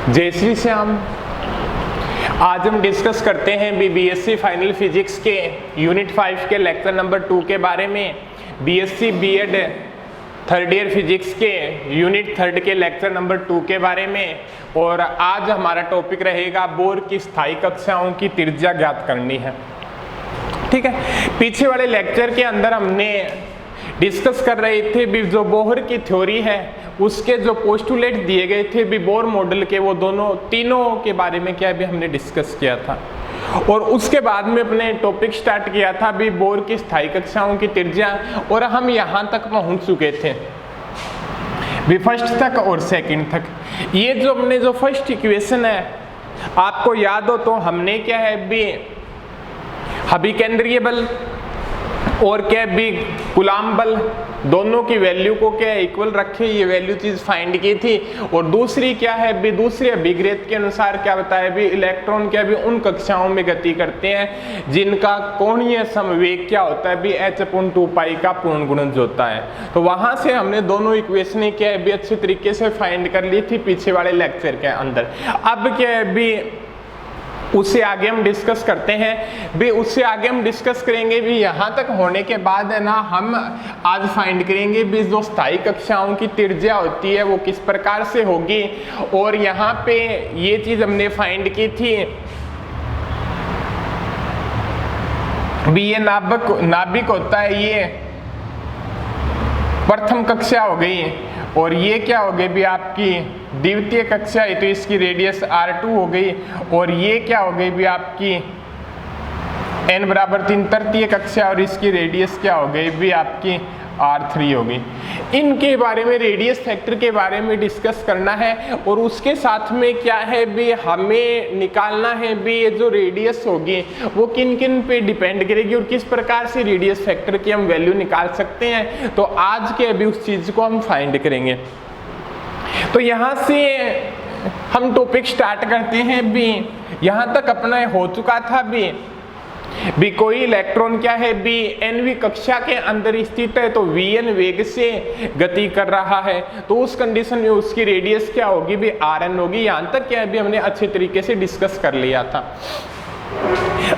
जय श्री श्याम। आज हम डिस्कस करते हैं बीएससी फाइनल फिजिक्स के यूनिट 5 के लेक्चर नंबर 2 के बारे में। BSc BEd third year physics के यूनिट 3 के लेक्चर नंबर 2 के बारे में। और आज हमारा टॉपिक रहेगा बोर की स्थायी कक्षाओं की त्रिज्या ज्ञात करनी है। ठीक है, पीछे वाले लेक्चर के अंदर हमने डिस्कस कर रहे थे भी जो बोहर की थ्योरी है उसके जो पोस्टुलेट दिए गए थे भी बोर मॉडल के, वो तीनों के बारे में क्या भी हमने डिस्कस किया था। और उसके बाद में अपने टॉपिक स्टार्ट किया था भी बोर की स्थायी कक्षाओं की त्रिज्या, और हम यहाँ तक पहुँच चुके थे भी फर्स्ट तक और सेकंड तक। ये जो हमने जो फर्स्ट इक्वेशन है आपको याद हो तो हमने क्या है भी अभिकेंद्रीय बल और क्या भी कूलम्ब बल दोनों की वैल्यू को क्या इक्वल रखे, ये वैल्यू चीज फाइंड की थी। और दूसरी क्या है भी दूसरे अभिग्रहित के अनुसार क्या बताया भी इलेक्ट्रॉन क्या भी उन कक्षाओं में गति करते हैं जिनका कोणीय समवेग क्या होता है भी h/2π का पूर्ण गुणज होता है। तो वहां से हमने दोनों इक्वेशन क्या है भी अच्छे तरीके से फाइंड कर ली थी पीछे वाले लेक्चर के अंदर। अब क्या है भी उससे आगे हम डिस्कस करते हैं भी उससे आगे हम डिस्कस करेंगे भी यहाँ तक होने के बाद है ना हम आज फाइंड करेंगे भी जो स्थायी कक्षाओं की त्रिज्या होती है वो किस प्रकार से होगी। और यहाँ पे ये चीज हमने फाइंड की थी भी ये नाभिक होता है, ये प्रथम कक्षा हो गई। और ये क्या हो गई भी आपकी द्वितीय कक्षा है तो इसकी रेडियस r2 हो गई। और ये क्या हो गई भी आपकी n=3 तृतीय कक्षा और इसकी रेडियस क्या हो गई भी आपकी r3 हो गई। इनके बारे में रेडियस फैक्टर के बारे में डिस्कस करना है। और उसके साथ में क्या है भी हमें निकालना है भी ये जो रेडियस होगी वो किन किन पे डिपेंड करेगी और किस प्रकार से रेडियस फैक्टर की हम वैल्यू निकाल सकते हैं। तो आज के अभी उस चीज को हम फाइंड करेंगे। तो यहाँ से हम टॉपिक स्टार्ट करते हैं भी यहाँ तक अपना हो चुका था भी कोई इलेक्ट्रॉन क्या है भी nवीं कक्षा के अंदर स्थित है तो vn वेग से गति कर रहा है, तो उस कंडीशन में उसकी रेडियस क्या होगी भी rn होगी। यहाँ तक क्या है भी हमने अच्छे तरीके से डिस्कस कर लिया था।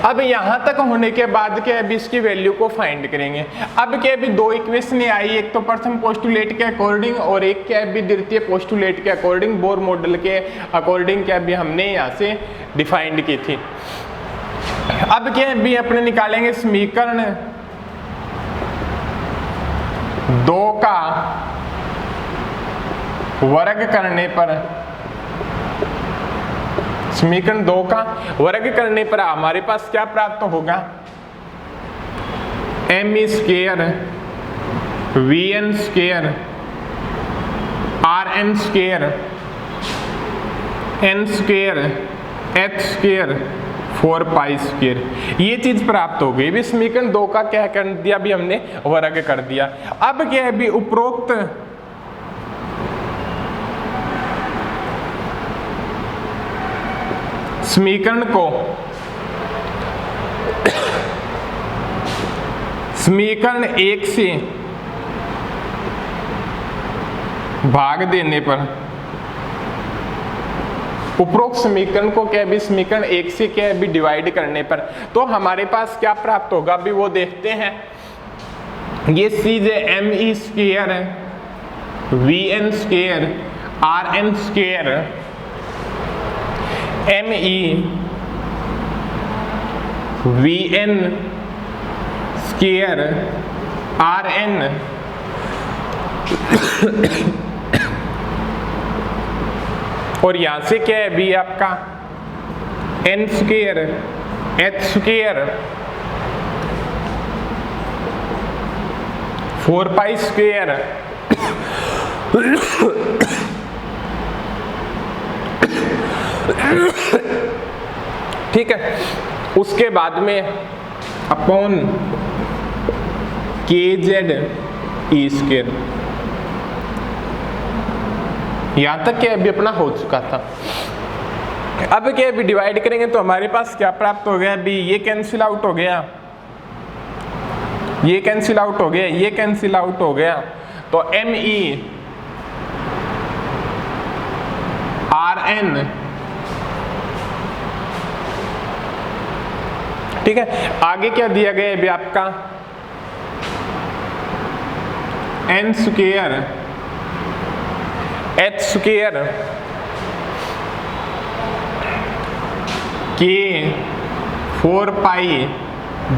अब यहाँ तक होने के बाद क्या है भी इसकी वैल्यू को फाइंड करेंगे। अब क्या है भी दो इक्वेशन आई, एक तो प्रथम पोस्टुलेट के अकॉर्डिंग और एक क्या है भी द्वितीय पोस्टुलेट के अकॉर्डिंग, बोर मॉडल के अकॉर्डिंग क्या भी हमने यहाँ से डिफाइंड की थी। अब क्या है भी अपने निकालेंगे समीकरण 2 का वर्ग करने पर, समीकरण 2 का वर्ग करने पर हमारे पास क्या प्राप्त होगा m² vn² rn² n² h² 4π²। ये चीज प्राप्त हो गई भी समीकरण 2 का क्या कर दिया भी हमने वर्ग कर दिया। अब क्या है भी उपरोक्त समीकरण को समीकरण 1 से भाग देने पर, उपरोक्त समीकरण को क्या भी समीकरण 1 से क्या भी डिवाइड करने पर तो हमारे पास क्या प्राप्त होगा भी वो देखते हैं। ये चीज है me² vn² rn² me vn² rn और यहां से क्या है भी आपका n² h² 4π²। ठीक है, उसके बाद में अपॉन kz⁴ यहां तक क्या अभी अपना हो चुका था। अब क्या अभी डिवाइड करेंगे तो हमारे पास क्या प्राप्त हो गया अभी, ये कैंसिल आउट हो गया, ये कैंसिल आउट हो गया, ये कैंसिल आउट हो गया, तो एम ई आर Rn, ठीक है। आगे क्या दिया गया है अभी आपका n square h square k 4 पाई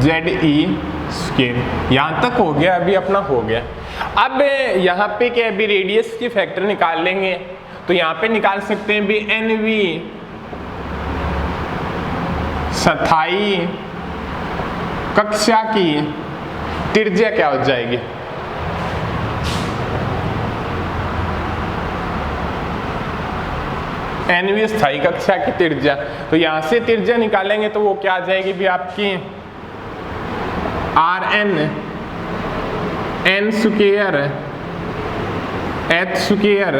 ZE स्क्वायर। यहां तक हो गया, अभी अपना हो गया। अब यहाँ पे क्या अभी रेडियस की फैक्टर निकाल लेंगे, तो यहाँ पे निकाल सकते हैं भी NV स्थाई कक्षा की त्रिज्या क्या हो जाएगी, NV स्थाई कक्षा की त्रिज्या। तो यहां से त्रिज्या निकालेंगे तो वो क्या आ जाएगी भी आपकी Rn n square h square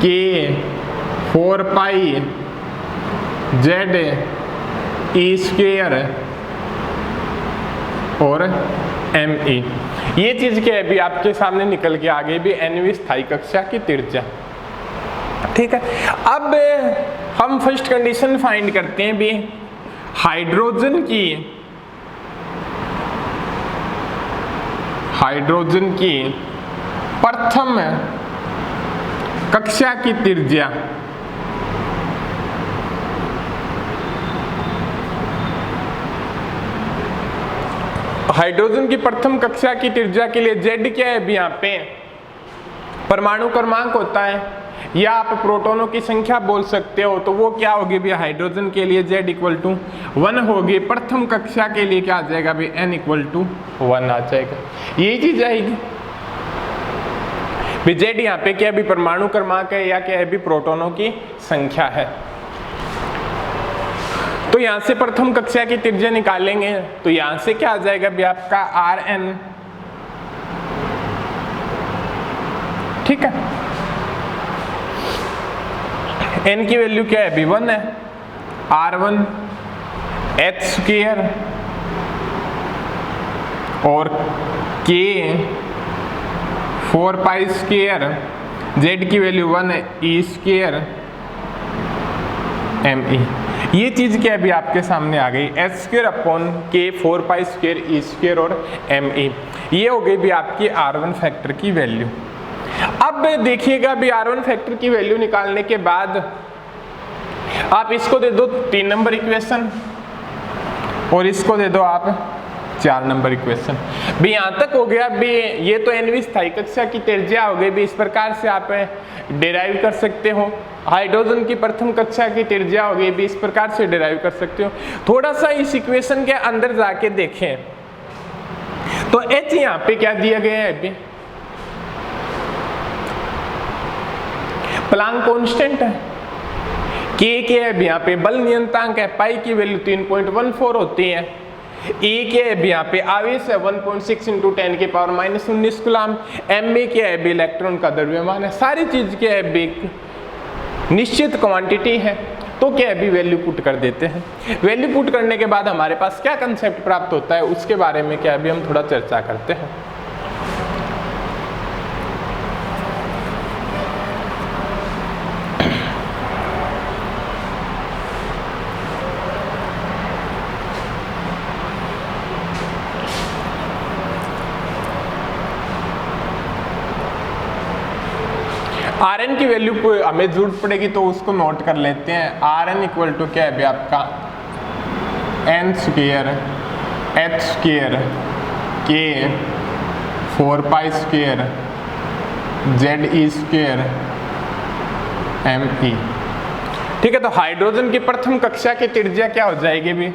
k 4 पाई ZE स्क्वायर और ME। ये चीज क्या है अभी आपके सामने निकल के आ गई भी NV स्थाई कक्षा की त्रिज्या, ठीक है। अब हम फर्स्ट कंडीशन फाइंड करते हैं भी हाइड्रोजन की प्रथम कक्षा की त्रिज्या। हाइड्रोजन की प्रथम कक्षा की त्रिज्या के लिए Z क्या है अभी यहाँ पे परमाणु क्रमांक होता है, या आप प्रोटॉनों की संख्या बोल सकते हो। तो वो क्या होगी भी हाइड्रोजन के लिए Z इक्वल टू 1 होगी, प्रथम कक्षा के लिए क्या आ जाएगा भी N इक्वल टू 1 आ जाएगा। यही चीज आएगी भी Z यहाँ पे क्या भी परमाणु क्रमांक है या क्या है भी प्रोटॉनों की संख्या है। तो यहां से प्रथम कक्षा की त्रिज्या निकालेंगे तो यहां से क्या आ जाएगा भी आपका Rn, ठीक है। n की वैल्यू क्या है अभी 1 है, R1 h स्क्वायर और k 4 पाई स्क्वायर, z की वैल्यू 1 है e स्क्वायर ME। ये चीज क्या है अभी आपके सामने आ गई, h square upon k 4 pi square e square और ME। ये हो गई भी आपकी R1 फैक्टर की वैल्यू। अब देखिएगा भी R1 फैक्टर की वैल्यू निकालने के बाद आप इसको दे दो 3 नंबर इक्वेशन और इसको दे दो आप 4 नंबर इक्वेशन। भी यहाँ तक हो गया भी ये तो NV स्थायी कक्षा की त्रिज्या हो गई भी, इस प्रकार से आप डिराइव कर सकते हो। हाइड्रोजन की प्रथम कक्षा की त्रिज्या हो गई भी, इस प्रकार से डिराइव कर सकते हो। थोड़ा सा इस इक्वेशन के अंदर जाके देखें तो H यहाँ पे क्या दिया गया है अभी, प्लांक कांस्टेंट है, K के है यहाँ पे बल नियंतांक है, पाई की वैल्यू 3.14 होती है, E के है यहाँ पे आवेश है 1.6 × 10 के पावर -19 कूलम, MA के है इलेक्ट्रॉन का द्रव्यमान है। सारी चीज के है निश्चित क्वांटिटी है। तो क्या है वैल्यू पुट कर देते हैं। वैल्यू पुट करने के बाद हमारे पास क्या कंसेप्ट प्राप्त होता है उसके बारे में क्या अभी हम थोड़ा चर्चा करते हैं। Rn की वैल्यू हमें जरूरत पड़ेगी तो उसको नोट कर लेते हैं। Rn इक्वल टू क्या है आपका n square h square k 4 pi square ZE square ME। ठीक है, तो हाइड्रोजन की प्रथम कक्षा की त्रिज्या क्या हो जाएगी भी,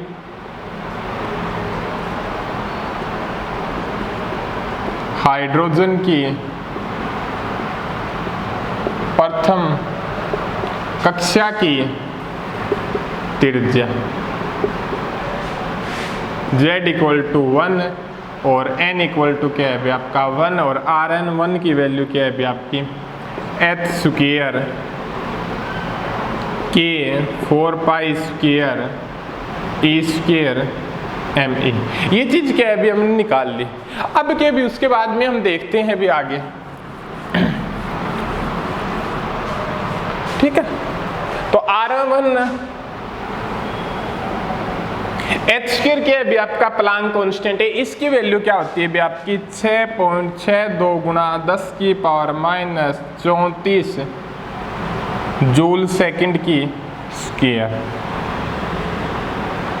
हाइड्रोजन की प्रथम कक्षा की त्रिज्या Z इक्वल टू 1 और N इक्वल टू क्या है आपका 1 और Rn 1 की वैल्यू क्या है आपकी h square k 4 pi square e square ME। ये चीज क्या है अभी हमने निकाल ली। अब क्या भी उसके बाद में हम देखते हैं भी आगे, ठीक है। तो R1 h स्क्वायर क्या है भी आपका प्लांक कांस्टेंट है, इसकी वैल्यू क्या होती है भी आपकी 6.62 गुणा 10 की पावर माइनस 34 जूल सेकंड की स्क्वायर।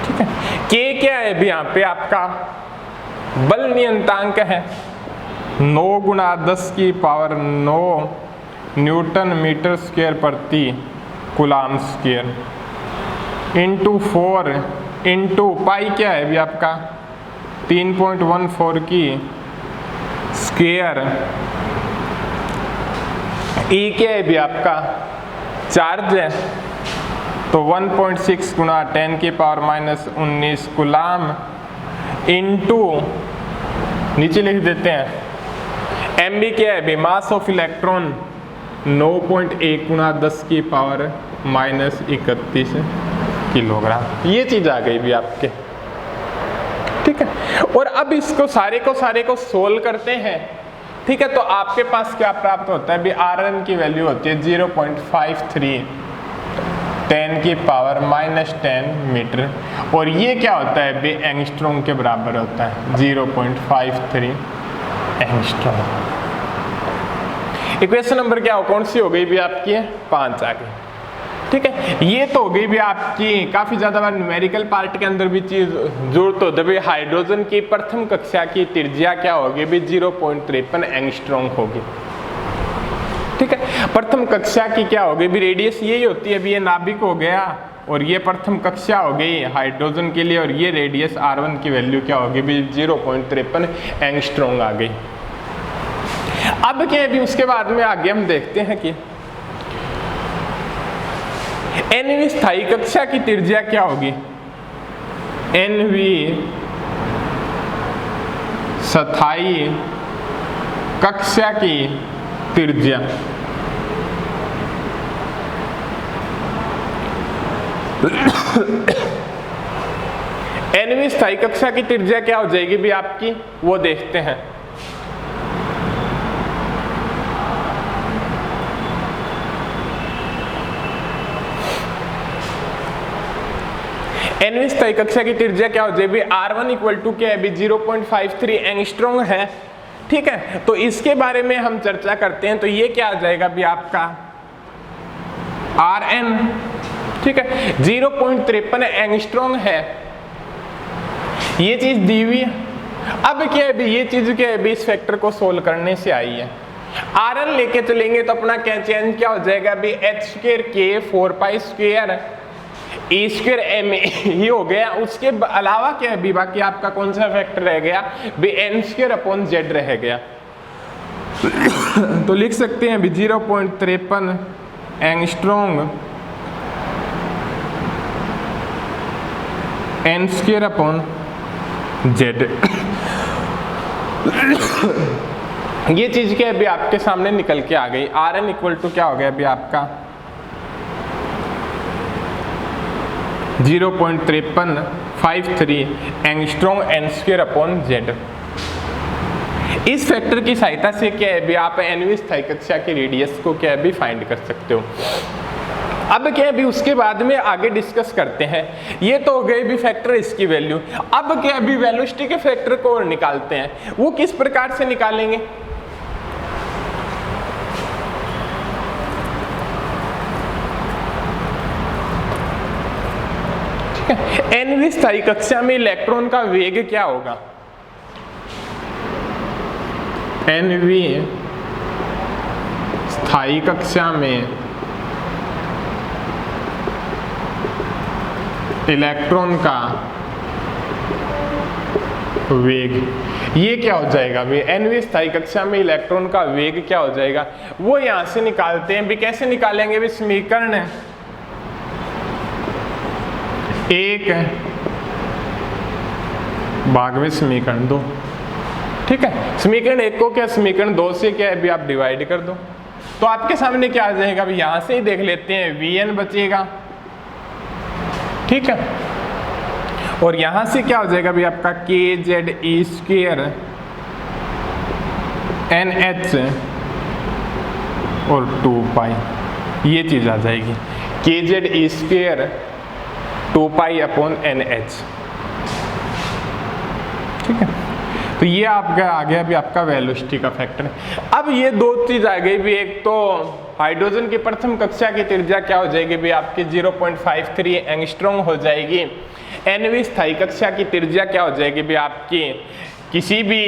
ठीक है, के क्या है भी यहाँ पे आपका बल नियंतांक है, 9 गुणा 10 की पावर 9 न्यूटन मीटर स्क्वायर प्रति coulomb square into 4 into pi क्या है भी आपका 3.14 की स्क्वायर, ई क्या है भी आपका चार्ज है तो 1.6 गुणा 10 की पावर माइनस 19 कूलाम इंटू नीचे लिख देते हैं एम बी क्या है भी मास ऑफ इलेक्ट्रॉन 9.1 गुणा 10 की पावर माइनस 31 किलोग्राम। ये चीज आ गई भी आपके। ठीक है, और अब इसको सारे को सोल्व करते हैं। ठीक है, तो आपके पास क्या प्राप्त होता है भी Rn की वैल्यू होती है 0.53 10 की पावर माइनस 10 मीटर, और ये क्या होता है भी एंगस्ट्रॉम के बराबर होता है 0.53 एंगस्ट्रॉम। इक्वेशन नंबर क्या हो कौन सी हो गई भी आपकी 5 आ गई। ठीक है, ये तो हो गई भी आपकी काफी ज्यादा बार न्यूमेरिकल पार्ट के अंदर भी चीज जरूरत होती है। हाइड्रोजन की प्रथम कक्षा की त्रिज्या क्या होगी भी 0.53 एंगस्ट्रॉम होगी। ठीक है, प्रथम कक्षा की क्या होगी भी रेडियस यही होती है भी ये नाभिक हो गया और ये प्रथम कक्षा हो गई हाइड्रोजन के लिए, और ये रेडियस R1 की वैल्यू क्या होगी भी 0.53 एंगस्ट्रॉम आ गई। अब क्या है भी उसके बाद में आगे हम देखते हैं कि nवीं स्थायी कक्षा की त्रिज्या क्या होगी, nवीं स्थायी कक्षा की त्रिज्या nवीं स्थायी कक्षा की त्रिज्या क्या हो जाएगी भी आपकी वो देखते हैं। nवीं स्थायी कक्षा की त्रिज्या क्या हो जाएगी R1 इक्वल टू क्या है भी 0.53 एंगस्ट्रॉम है। ठीक है, तो इसके बारे में हम चर्चा करते हैं। तो ये क्या आ जाएगा भी आपका Rn, ठीक है 0.53 एंगस्ट्रॉम है, ये चीज दी हुई है। अब क्या है भी ये चीज क्या है भी इस फैक्टर को सोल्व करने से आई है। Rn लेके चलेंगे तो अपना क्या चेंज क्या हो जाएगा भी h square k 4 pi square A square M ही हो गया। उसके अलावा क्या है भी बाकी आपका कौन सा फैक्टर रह गया भी एन स्क्वायर अपॉन जेड रह गया। तो लिख सकते हैं भी 0.53 angstrom N square upon Z. ये चीज क्या है भी आपके सामने निकल के आ गई। Rn इक्वल टू क्या हो गया भी आपका 0.53 angstrom N square upon Z. इस फैक्टर की सहायता से क्या है भी आप nवीं स्थायी कक्षा की रेडियस को क्या है भी फाइंड कर सकते हो। अब क्या है भी उसके बाद में आगे डिस्कस करते हैं। ये तो हो गए भी फैक्टर इसकी वैल्यू। अब क्या है भी वेलोसिटी के फैक्टर को निकालते हैं। वो किस प्रकार से निकालेंगे, nवीं स्थायी कक्षा में इलेक्ट्रॉन का वेग क्या होगा, nवीं स्थायी कक्षा में इलेक्ट्रॉन का वेग, ये क्या हो जाएगा भी nवीं स्थायी कक्षा में इलेक्ट्रॉन का वेग क्या हो जाएगा, वो यहां से निकालते हैं भी। कैसे निकालेंगे भी समीकरण है एक भाग में समीकरण 2। ठीक है, समीकरण 1 को क्या समीकरण 2 से क्या है भी आप डिवाइड कर दो तो आपके सामने क्या आ जाएगा भी यहां से ही देख लेते हैं Vn बचेगा। ठीक है, और यहां से क्या हो जाएगा भी आपका kZe स्क्वायर NH और 2 पाई, ये चीज आ जाएगी। kz² 2π/NH। ठीक है, तो ये आपका आ गया अभी आपका वेलोसिटी का फैक्टर। अब ये दो चीज आ गई भी, एक तो हाइड्रोजन की प्रथम कक्षा की त्रिज्या क्या हो जाएगी भी आपकी 0.53 एंगस्ट्रॉम हो जाएगी। nवीं स्थायी कक्षा की त्रिज्या क्या हो जाएगी भी आपकी, किसी भी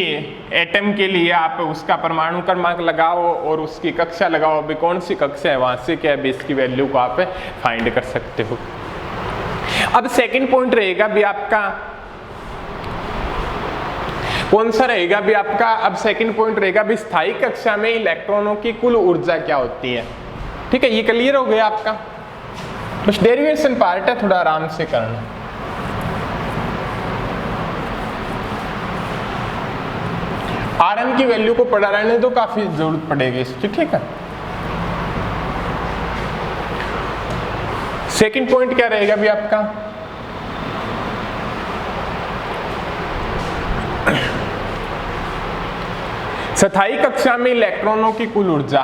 एटम के लिए आप उसका परमाणु क्रमांक लगाओ और उसकी कक्षा लगाओ, अभी कौन सी कक्षा है वहां से क्या है इसकी वैल्यू को आप फाइंड कर सकते हो। अब सेकंड पॉइंट रहेगा भी आपका कौन सा रहेगा भी आपका, अब सेकंड पॉइंट रहेगा भी स्थायी कक्षा में इलेक्ट्रॉनों की कुल ऊर्जा क्या होती है। ठीक है, ये क्लियर हो गया आपका, बस डेरिवेशन पार्ट है, थोड़ा आराम से करना। Rn की वैल्यू को पढ़ा रहने तो काफी जरूरत पड़ेगी इसकी। ठीक है, सेकंड पॉइंट क्या रहेगा भी आपका, स्थायी कक्षा में इलेक्ट्रॉनों की कुल ऊर्जा,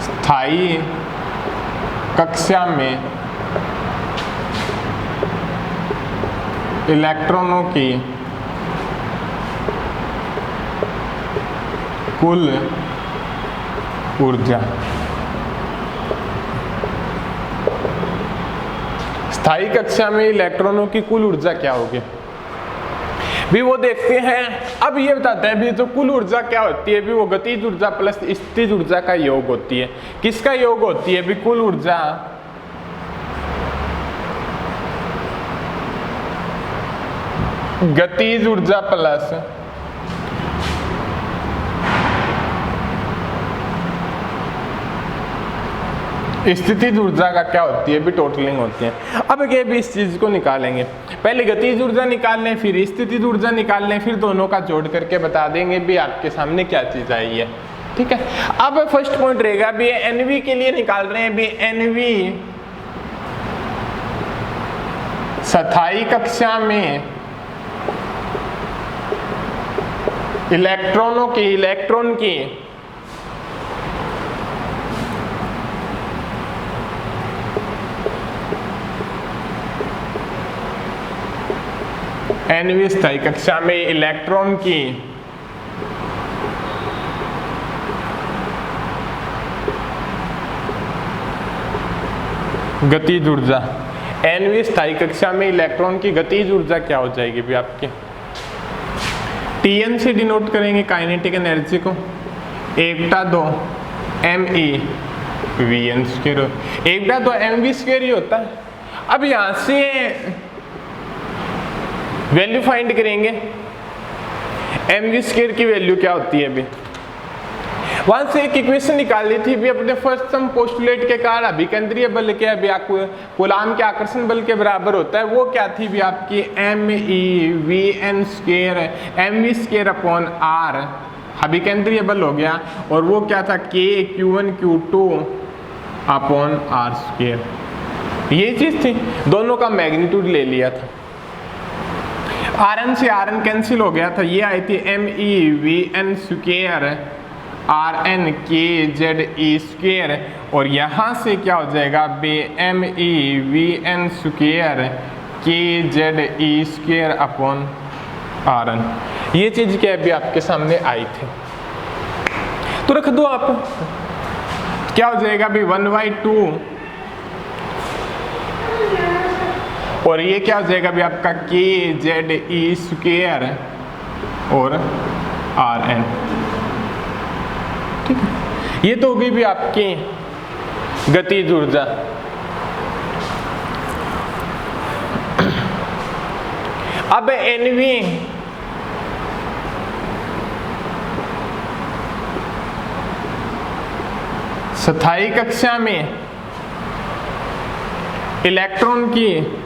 स्थायी कक्षा में इलेक्ट्रॉनों की कुल ऊर्जा, स्थायी कक्षा में इलेक्ट्रॉनों की कुल ऊर्जा क्या होगी भी वो देखते हैं। अब ये बताते हैं भी तो कुल ऊर्जा क्या होती है भी, वो गतिज ऊर्जा प्लस स्थितिज ऊर्जा का योग होती है। किसका योग होती है भी, कुल ऊर्जा गतिज ऊर्जा प्लस स्थितिज ऊर्जा का क्या होती है भी, टोटलिंग होती है। अब ये भी इस चीज को निकालेंगे, पहले गतिज ऊर्जा निकाल लें फिर स्थितिज ऊर्जा निकाल लें, फिर दोनों का जोड़ करके बता देंगे भी आपके सामने क्या चीज आई है। ठीक है, अब फर्स्ट पॉइंट रहेगा भी एनवी के लिए निकाल रहे हैं भी, एनवी स्थायी कक्षा में इलेक्ट्रॉन की nवीं स्थायी कक्षा में इलेक्ट्रॉन की गतिज ऊर्जा, nवीं स्थायी कक्षा में इलेक्ट्रॉन की गतिज ऊर्जा क्या हो जाएगी भी आपकी, Tn से डिनोट करेंगे काइनेटिक एनर्जी को, 1/2 MeVn², 1/2 mv² ही होता है। अब यहां से वैल्यू फाइंड करेंगे, mv² की वैल्यू क्या होती है अभी, वहां से एक इक्वेशन निकाली थी भी अपने फर्स्ट सम पोस्टुलेट के कारण अभिकेंद्रीय बल क्या है भी आपको कूलाम के आकर्षण बल के बराबर होता है। वो क्या थी भी आपकी MeVn² mv²/r अभिकेंद्रीय बल हो गया, और वो क्या था kq1q2/r²। ये चीज थी, दोनों का मैग्नीट्यूड ले लिया था, Rn से Rn कैंसिल हो गया था, ये आई थी MeVn² Rn kZe², और यहाँ से क्या हो जाएगा बे MeVn² kZe²/Rn। ये चीज क्या है भी आपके सामने आई थी, तो रख दो आप, क्या हो जाएगा भी 1/2, और ये क्या हो जाएगा भी आपका kZe² और Rn। ठीक है, ये तो होगी भी आपकी गतिज ऊर्जा। अब एनवी स्थायी कक्षा में इलेक्ट्रॉन की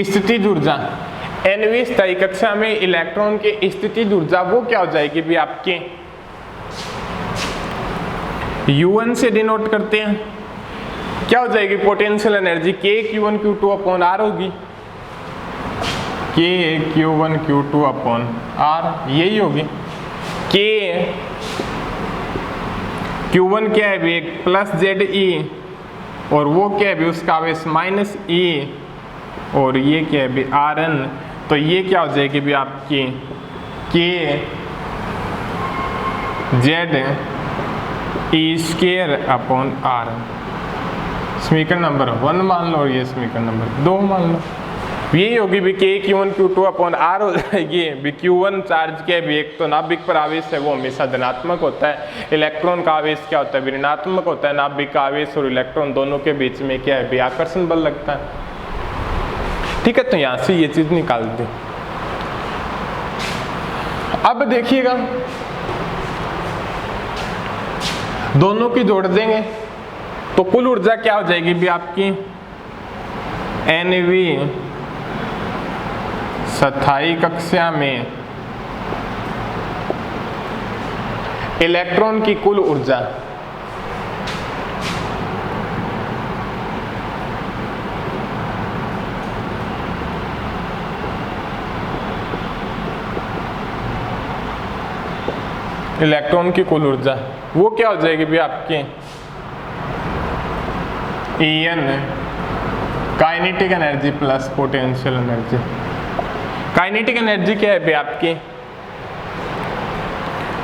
स्थितिज ऊर्जा, nवीं स्थायी कक्षा में इलेक्ट्रॉन की स्थितिज ऊर्जा वो क्या हो जाएगी भी आपके U1 से डिनोट करते हैं, क्या हो जाएगी पोटेंशियल एनर्जी kq1q2/r होगी। के Q1 Q2 अपॉन R, यही होगी। के Q1 क्या है भी, एक प्लस जेड ई, और वो क्या है भी उसका आवेश माइनस ई, और ये क्या है भी Rn, तो ये क्या हो जाएगी भी आपकी K Z E square upon R. समीकरण नंबर 1 मान लो और ये समीकरण नंबर 2 मान लो। यही होगी भी के Q1 Q2 अपॉन आर हो जाएगी। भी Q1 चार्ज के भी एक तो नाभिक पर आवेश है वो हमेशा धनात्मक होता है, इलेक्ट्रॉन का आवेश क्या होता है भी ऋणात्मक होता है। नाभिक का आवेश और इलेक्ट्रॉन दोनों के बीच में क्या है भी आकर्षण बल लगता है। ठीक है, तो यहां से ये चीज निकाल दी। अब देखिएगा दोनों की जोड़ देंगे तो कुल ऊर्जा क्या हो जाएगी भी आपकी NV स्थायी कक्षा में इलेक्ट्रॉन की कुल ऊर्जा इलेक्ट्रॉन की कुल ऊर्जा वो क्या हो जाएगी भी आपकी En kinetic energy plus potential energy. Kinetic energy क्या है भी आपकी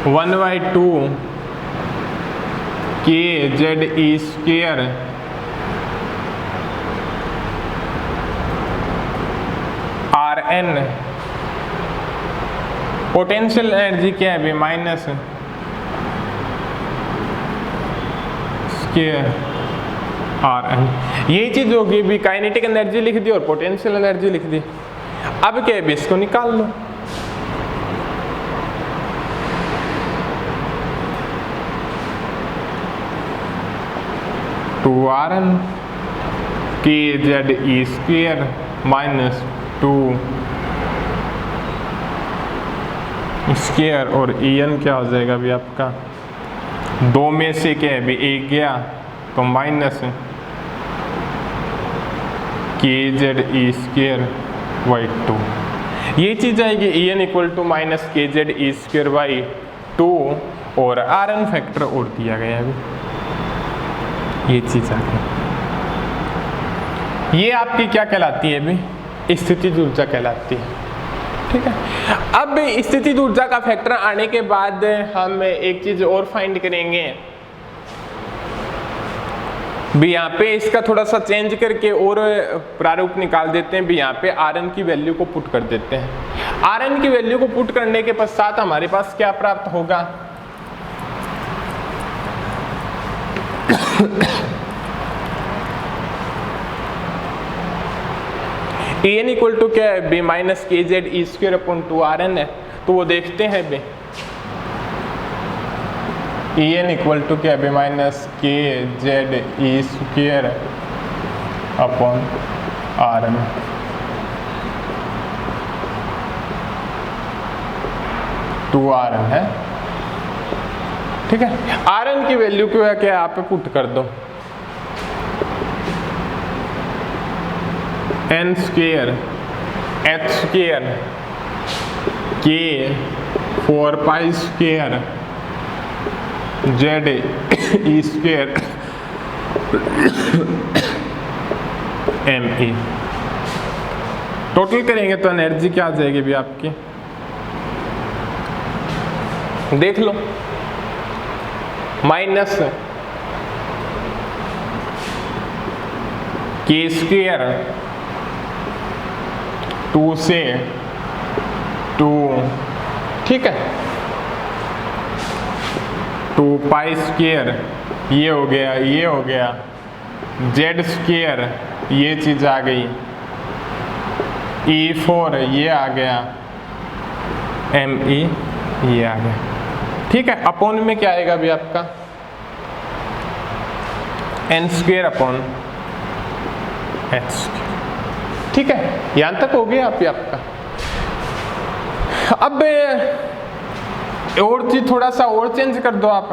1/2 के Z E square Rn। Potential energy क्या है भी माइनस स्क्वायर Rn। ये चीज होगी भी काइनेटिक एनर्जी लिख दी और पोटेंशियल एनर्जी लिख दी। अब क्या है भी इसको निकाल लो। टू Rn के Z E square minus 2 square और En क्या हो जाएगा भी आपका 2 में से क्या है भी 1 गया तो minus K Z E square by 2। ये चीज आएगी En equal to minus K Z E square by 2 और Rn फैक्टर और दिया गया है। ये चीज आ गई। ये आपकी क्या कहलाती है अभी स्थितिज ऊर्जा कहलाती है। ठीक है, अब स्थितिज ऊर्जा का फैक्टर आने के बाद हम एक चीज और फाइंड करेंगे भी यहाँ पे इसका थोड़ा सा चेंज करके और प्रारूप निकाल देते हैं भी यहाँ पे Rn की वैल्यू को पुट कर देते हैं। Rn की वैल्यू को पुट करने के पश्चात हमारे पास क्या प्राप्त होगा En इक्वल टू क्या है B minus K Z E square upon 2 Rn है, तो वो देखते हैं बी En इक्वल टू क्या है B minus K Z E square upon Rn। To Rn है। ठीक है, Rn की वैल्यू को है क्या आप पुट कर दो n square h square k 4 pi square Z E square M E. Total करेंगे तो एनर्जी क्या आ जाएगी भी आपकी देख लो माइनस के स्क्वायर 2 से 2, ठीक है 2 पाई स्क्वायर ये हो गया जेड स्क्वायर ये चीज आ गई E4 ये आ गया ME ये आ गया। ठीक है, अपॉन में क्या आएगा अभी आपका n square upon h square. ठीक है, यहां तक हो गया आपका। अब और चीज थोड़ा सा और चेंज कर दो आप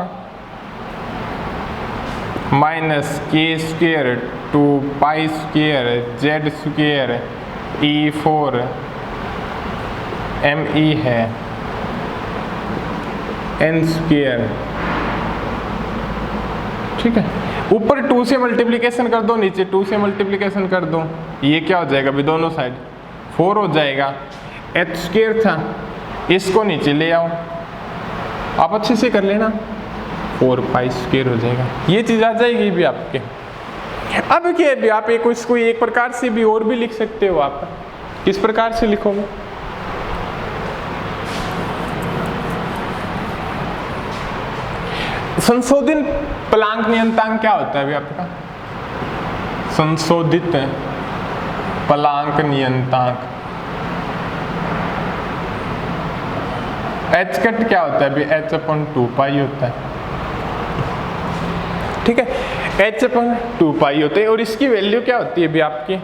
माइनस के स्क्वायर 2 पाई square Z square E4 ME है n², ठीक है। ऊपर 2 से मल्टीप्लिकेशन कर दो, नीचे 2 से मल्टीप्लिकेशन कर दो, ये क्या हो जाएगा अभी दोनों साइड 4 हो जाएगा। h² था, इसको नीचे ले आओ, आप अच्छे से कर लेना, 4π² हो जाएगा, ये चीज आ जाएगी भी आपके। अब क्या है, आप इसको एक प्रकार से भी और भी लिख सकते हो। आप किस प्रकार से लिखोगे, संशोधित प्लांक नियतांक क्या होता है अभी आपका, संशोधित प्लांक नियतांक h कट क्या होता है अभी, h/2π होता है, ठीक है, h/2π होते हैं। और इसकी वैल्यू क्या होती है अभी आपकी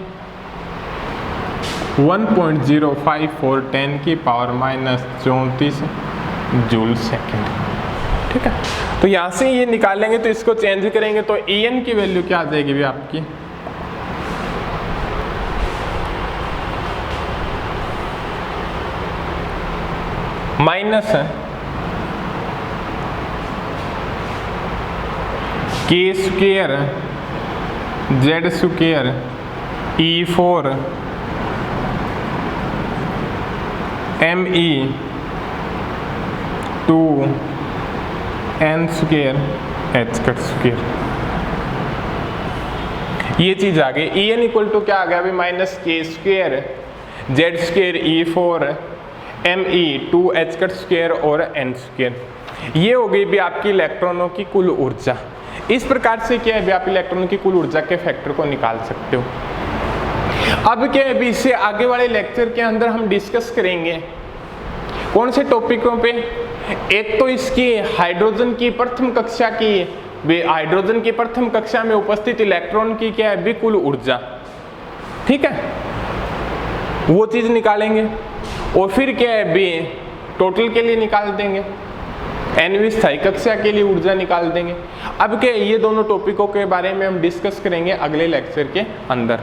1.0541 जूल सेकेंड, ठीक है। तो यहाँ से ये निकालेंगे तो इसको चेंज करेंगे तो En की वैल्यू क्या आ जाएगी भी आपकी, minus k² z² E4 ME 2 n² h², ये चीज आ गई। En इक्वल टू क्या आ गया अभी, -k² z² E4 ME 2 h² और n², ये हो गई भी आपकी इलेक्ट्रॉनों की कुल ऊर्जा। इस प्रकार से क्या है भी आप इलेक्ट्रॉनों की कुल ऊर्जा के फैक्टर को निकाल सकते हो। अब क्या है भी इससे आगे वाले लेक्चर के अंदर हम डिस्कस करेंगे कौन से टॉपिकों पे, एक तो इसकी हाइड्रोजन की प्रथम कक्षा की, हाइड्रोजन की प्रथम कक्षा में उपस्थित इलेक्ट्रॉन की क्या है भी कुल ऊर्जा, ठीक है, वो चीज निकालेंगे। और फिर क्या है भी टोटल के लिए निकाल देंगे, nवीं स्थायी कक्षा के लिए ऊर्जा निकाल देंगे। अब क्या ये दोनों टॉपिकों के बारे में हम डिस्कस करेंगे अगले लेक्चर के अंदर।